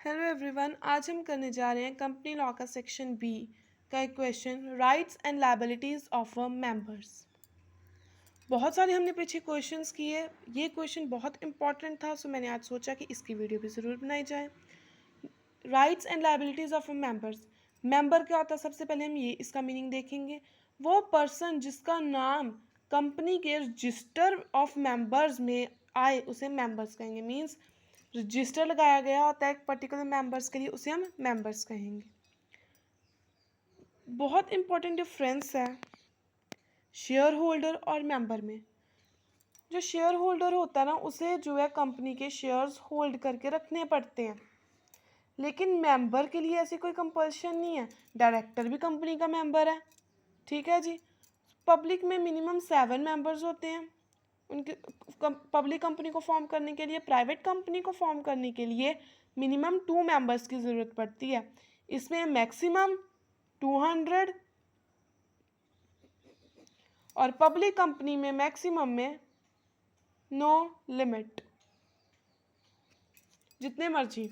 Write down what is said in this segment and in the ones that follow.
Hello everyone, आज हम करने जा रहे हैं कंपनी लॉ का सेक्शन बी का एक question, rights and liabilities of a members. बहुत सारे हमने पीछे क्वेश्चंस किए। ये क्वेश्चन बहुत इंपॉर्टेंट था, सो मैंने आज सोचा कि इसकी वीडियो भी ज़रूर बनाई जाए। Rights and liabilities of a members. Member क्या होता है, सबसे पहले हम ये इसका मीनिंग देखेंगे। वो पर्सन जिसका नाम कंपनी के रजिस्टर ऑफ मेंबर्स में आए उसे मेंबर्स कहेंगे। मीन्स रजिस्टर लगाया गया होता है एक पर्टिकुलर मेंबर्स के लिए, उसे हम मेंबर्स कहेंगे। बहुत इंपॉर्टेंट डिफरेंस है शेयर होल्डर और मेंबर में। जो शेयर होल्डर होता है ना, उसे जो है कंपनी के शेयर्स होल्ड करके रखने पड़ते हैं, लेकिन मेंबर के लिए ऐसी कोई कंपल्शन नहीं है। डायरेक्टर भी कंपनी का मेंबर है, ठीक है जी। पब्लिक में मिनिमम 7 मेंबर्स होते हैं। उनके पब्लिक कंपनी को फॉर्म करने के लिए, प्राइवेट कंपनी को फॉर्म करने के लिए मिनिमम 2 मेंबर्स की ज़रूरत पड़ती है। इसमें मैक्सिमम 200 और पब्लिक कंपनी में मैक्सिमम में नो लिमिट, जितने मर्जी।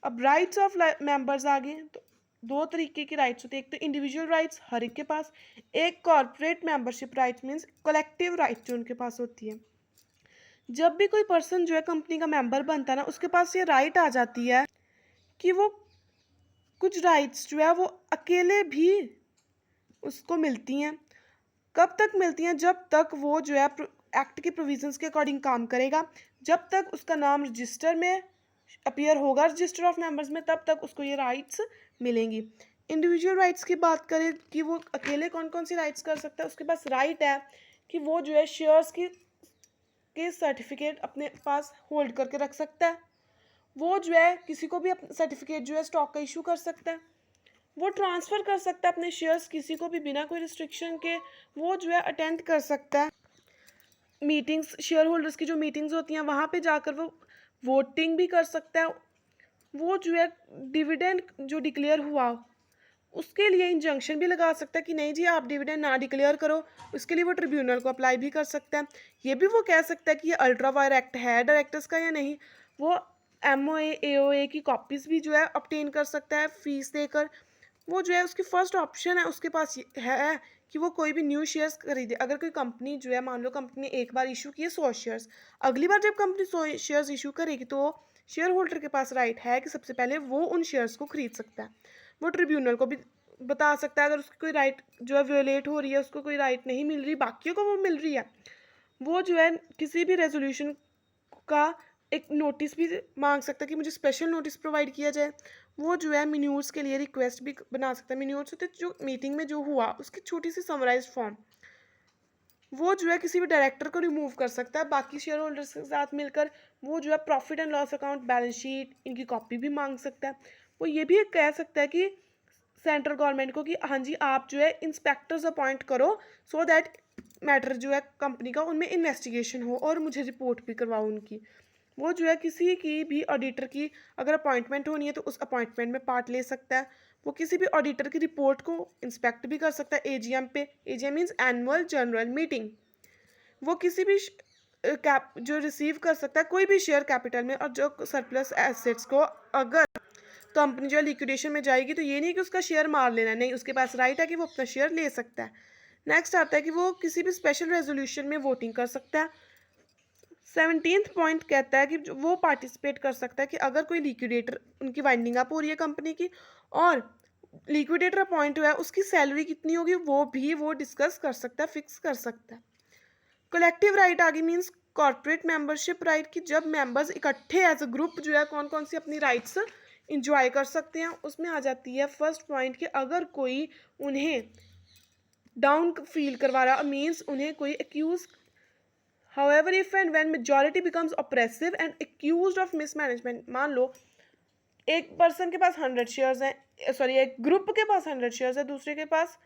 अब राइट्स ऑफ मेंबर्स आ गए तो दो तरीके की राइट्स होती है। एक तो इंडिविजुअल राइट्स हर एक के पास, एक corporate membership rights means collective rights जो उनके पास होती है। जब भी कोई पर्सन जो है कंपनी का मेंबर बनता है ना, उसके पास ये राइट आ जाती है कि वो कुछ राइट्स जो है वो अकेले भी उसको मिलती हैं। कब तक मिलती हैं? जब तक वो जो है एक्ट के प्रोविजंस के अकॉर्डिंग काम करेगा, जब तक उसका नाम रजिस्टर में अपीयर होगा, रजिस्टर ऑफ मेंबर्स में, तब तक उसको ये राइट्स मिलेंगी। इंडिविजुअल राइट्स की बात करें कि वो अकेले कौन कौन सी राइट्स कर सकता है, उसके पास राइट है कि वो जो है शेयर्स के सर्टिफिकेट अपने पास होल्ड करके रख सकता है। वो जो है किसी को भी सर्टिफिकेट जो है स्टॉक का इशू कर सकता है। वो ट्रांसफ़र कर सकता है अपने शेयर्स किसी को भी बिना कोई रिस्ट्रिक्शन के। वो जो है अटेंड कर सकता है मीटिंग्स, शेयर होल्डर्स की जो मीटिंग्स होती हैं वहाँ पे जाकर वो वोटिंग भी कर सकता है। वो जो है डिविडेंड जो डिक्लेयर हुआ उसके लिए इंजंक्शन भी लगा सकता है कि नहीं जी आप डिविडेंड ना डिक्लेयर करो। उसके लिए वो ट्रिब्यूनल को अप्लाई भी कर सकता है। ये भी वो कह सकता है कि ये अल्ट्रा वायर एक्ट है डायरेक्टर्स का या नहीं। वो MOA AOA की कॉपीज़ भी जो है ऑब्टेन कर सकता है फीस देकर। वो जो है उसकी फर्स्ट ऑप्शन है उसके पास है कि वो कोई भी न्यू शेयर्स खरीदे। अगर कोई कंपनी जो है, मान लो कंपनी ने एक बार इशू किए 100 शेयर्स, अगली बार जब कंपनी 100 शेयर्स इशू करेगी तो शेयर होल्डर के पास राइट है कि सबसे पहले वो उन शेयर्स को खरीद सकता है। वो ट्रिब्यूनल को भी बता सकता है अगर उसकी कोई राइट जो है वियोलेट हो रही है, उसको कोई राइट नहीं मिल रही, बाकियों को वो मिल रही है। वो जो है किसी भी रेजोल्यूशन का एक नोटिस भी मांग सकता है कि मुझे स्पेशल नोटिस प्रोवाइड किया जाए। वो जो है मिन्यूट्स के लिए रिक्वेस्ट भी बना सकता है। मिन्यूट्स होते जो मीटिंग में जो हुआ उसकी छोटी सी समराइज फॉर्म। वो जो है किसी भी डायरेक्टर को रिमूव कर सकता है बाकी शेयर होल्डर्स के साथ मिलकर। वो जो है profit and loss account, balance sheet, इनकी कॉपी भी मांग सकता है। वो ये भी कह सकता है कि सेंट्रल गवर्नमेंट को कि हाँ जी आप जो है इंस्पेक्टर्स अपॉइंट करो सो दैट मैटर जो है कंपनी का उनमें इन्वेस्टिगेशन हो और मुझे रिपोर्ट भी करवाओ उनकी। वो जो है किसी की भी ऑडिटर की अगर अपॉइंटमेंट होनी है तो उस अपॉइंटमेंट में पार्ट ले सकता है। वो किसी भी ऑडिटर की रिपोर्ट को इंस्पेक्ट भी कर सकता है AGM पे। AGM means annual general meeting. वो किसी भी कैप जो रिसीव कर सकता है कोई भी शेयर कैपिटल में, और जो सरप्लस एसेट्स को अगर कंपनी जो है लिक्विडेशन में जाएगी तो ये नहीं कि उसका शेयर मार लेना है, नहीं, उसके पास राइट है कि वो अपना शेयर ले सकता है। नेक्स्ट आता है कि वो किसी भी स्पेशल रेजोल्यूशन में वोटिंग कर सकता है। 17th पॉइंट कहता है कि वो पार्टिसिपेट कर सकता है कि अगर कोई लिक्विडेटर, उनकी वाइंडिंग अप हो रही है कंपनी की और लिक्विडेटर अपॉइंट हुआ है, उसकी सैलरी कितनी होगी वो भी वो डिस्कस कर सकता है, फिक्स कर सकता है। कलेक्टिव राइट आगे मीन्स कॉर्पोरेट मेंबरशिप राइट की जब मेंबर्स इकट्ठे एज अ ग्रुप जो है कौन कौन सी अपनी राइट्स इंजॉय कर सकते हैं। उसमें आ जाती है फर्स्ट पॉइंट कि अगर कोई उन्हें डाउन फील करवा रहा मीन्स उन्हें कोई accused. However, if and when majority becomes oppressive and accused of mismanagement, मान लो एक पर्सन के पास 100 शेयर्स हैं, सॉरी एक ग्रुप के पास 100 शेयर्स है, दूसरे के पास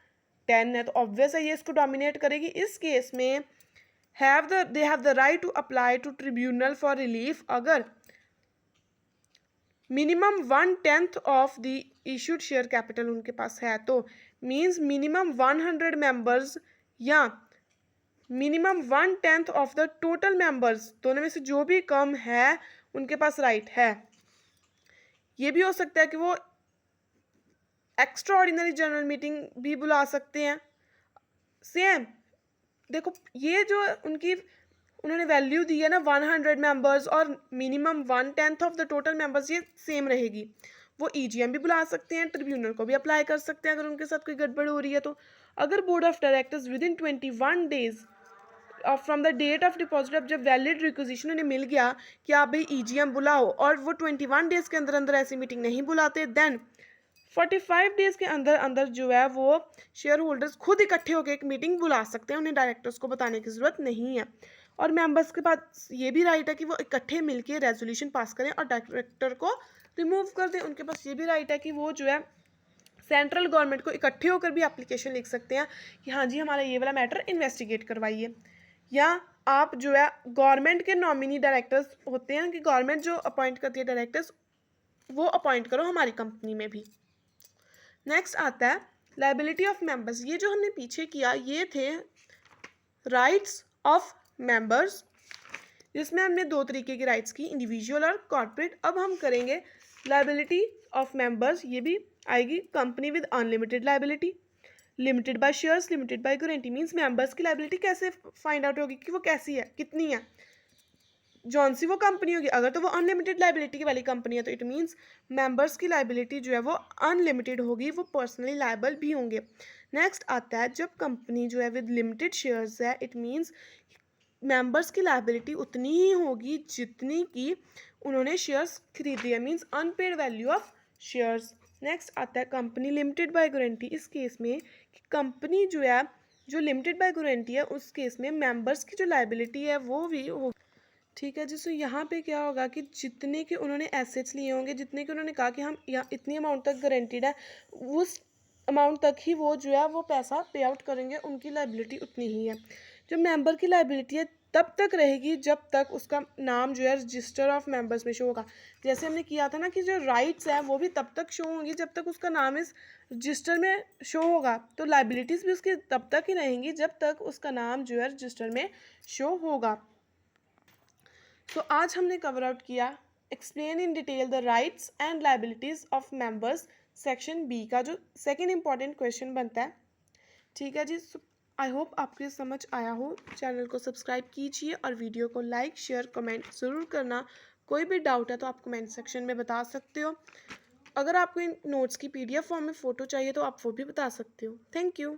10 है, तो ऑब्वियस है ये इसको डोमिनेट करेगी। इस केस में they have the right to apply to tribunal for relief. अगर minimum 1/10 of the issued share capital उनके पास है तो मीन्स मिनिमम 100 मेंबर्स या minimum 1/10 of the total members, दोनों में से जो भी कम है उनके पास राइट है। ये भी हो सकता है कि वो एक्स्ट्रा ऑर्डिनरी जनरल मीटिंग भी बुला सकते हैं। सेम देखो, ये जो उनकी उन्होंने वैल्यू दी है ना 100 मेंबर्स और minimum 1/10 of the total members, ये सेम रहेगी। वो ईजीएम भी बुला सकते हैं, ट्रिब्यूनल को भी अप्लाई कर सकते हैं अगर उनके साथ कोई गड़बड़ हो रही है तो। अगर board of directors within 21 days from the date of deposit, अब जब वैलिड रिक्वेजिशन उन्हें मिल गया कि आप भाई ईजीएम बुलाओ, और वो 21 डेज के अंदर अंदर ऐसी मीटिंग नहीं बुलाते, देन 45 डेज के अंदर अंदर जो है वो शेयर होल्डर्स खुद इकट्ठे होकर एक मीटिंग बुला सकते हैं, उन्हें डायरेक्टर्स को बताने की ज़रूरत नहीं है। और मेंबर्स के पास ये भी राइट है कि वो इकट्ठे मिलके रेजोल्यूशन पास करें और डायरेक्टर को रिमूव कर दें। उनके पास ये भी राइट है कि वो जो है सेंट्रल गवर्नमेंट को इकट्ठे होकर भी एप्लीकेशन लिख सकते हैं कि हाँ जी हमारा ये वाला मैटर इन्वेस्टिगेट करवाइए। या आप जो है गवर्नमेंट के नॉमिनी डायरेक्टर्स होते हैं कि गवर्नमेंट जो अपॉइंट करती है डायरेक्टर्स, वो अपॉइंट करो हमारी कंपनी में भी। नेक्स्ट आता है लायबिलिटी ऑफ मेंबर्स। ये जो हमने पीछे किया ये थे राइट्स ऑफ मेंबर्स, जिसमें हमने दो तरीके की राइट्स की, इंडिविजुअल और कॉर्पोरेट। अब हम करेंगे लायबिलिटी ऑफ मेंबर्स, ये भी आएगी company with unlimited liability, limited by shares, limited by guarantee. Means members की लायबिलिटी कैसे फाइंड आउट होगी कि वो कैसी है, कितनी है, जौन सी वो कंपनी होगी। अगर तो वो अनलिमिटेड लायबिलिटी वाली कंपनी है तो इट मीन्स मेंबर्स की लायबिलिटी जो है वो अनलिमिटेड होगी, वो पर्सनली लायबल भी होंगे। नेक्स्ट आता है जब कंपनी जो है विद लिमिटेड शेयर्स है, इट मीन्स मेंबर्स की लायबिलिटी उतनी ही होगी जितनी की उन्होंने शेयर्स खरीदे, means unpaid value of shares. Next आता है कंपनी लिमिटेड बाय गारंटी। इस केस में कंपनी जो है जो लिमिटेड बाय गारंटी है उस केस में मेंबर्स की जो लायबिलिटी है वो भी होगी। ठीक है जी। सो यहाँ पे क्या होगा कि जितने के उन्होंने एसेट्स लिए होंगे, जितने के उन्होंने कहा कि हम यहाँ इतनी अमाउंट तक गारंटीड है, उस अमाउंट तक ही वो जो है वो पैसा पे आउट करेंगे, उनकी लायबिलिटी उतनी ही है। जो मेंबर की लायबिलिटी है तब तक रहेगी जब तक उसका नाम जो है रजिस्टर ऑफ मेंबर्स में शो होगा। जैसे हमने किया था ना कि जो राइट्स हैं वो भी तब तक शो होंगी जब तक उसका नाम इस रजिस्टर में शो होगा, तो लायबिलिटीज़ भी उसकी तब तक ही रहेंगी जब तक उसका नाम जो है रजिस्टर में शो होगा। तो आज हमने कवर आउट किया explain in detail the rights and liabilities of members, section B का जो सेकंड इंपॉर्टेंट क्वेश्चन बनता है। ठीक है जी। आई होप आपको ये समझ आया हो। चैनल को सब्सक्राइब कीजिए और वीडियो को लाइक शेयर कमेंट ज़रूर करना। कोई भी डाउट है तो आप कमेंट सेक्शन में बता सकते हो। अगर आपको इन नोट्स की PDF फॉर्म में फ़ोटो चाहिए तो आप वो भी बता सकते हो। Thank you.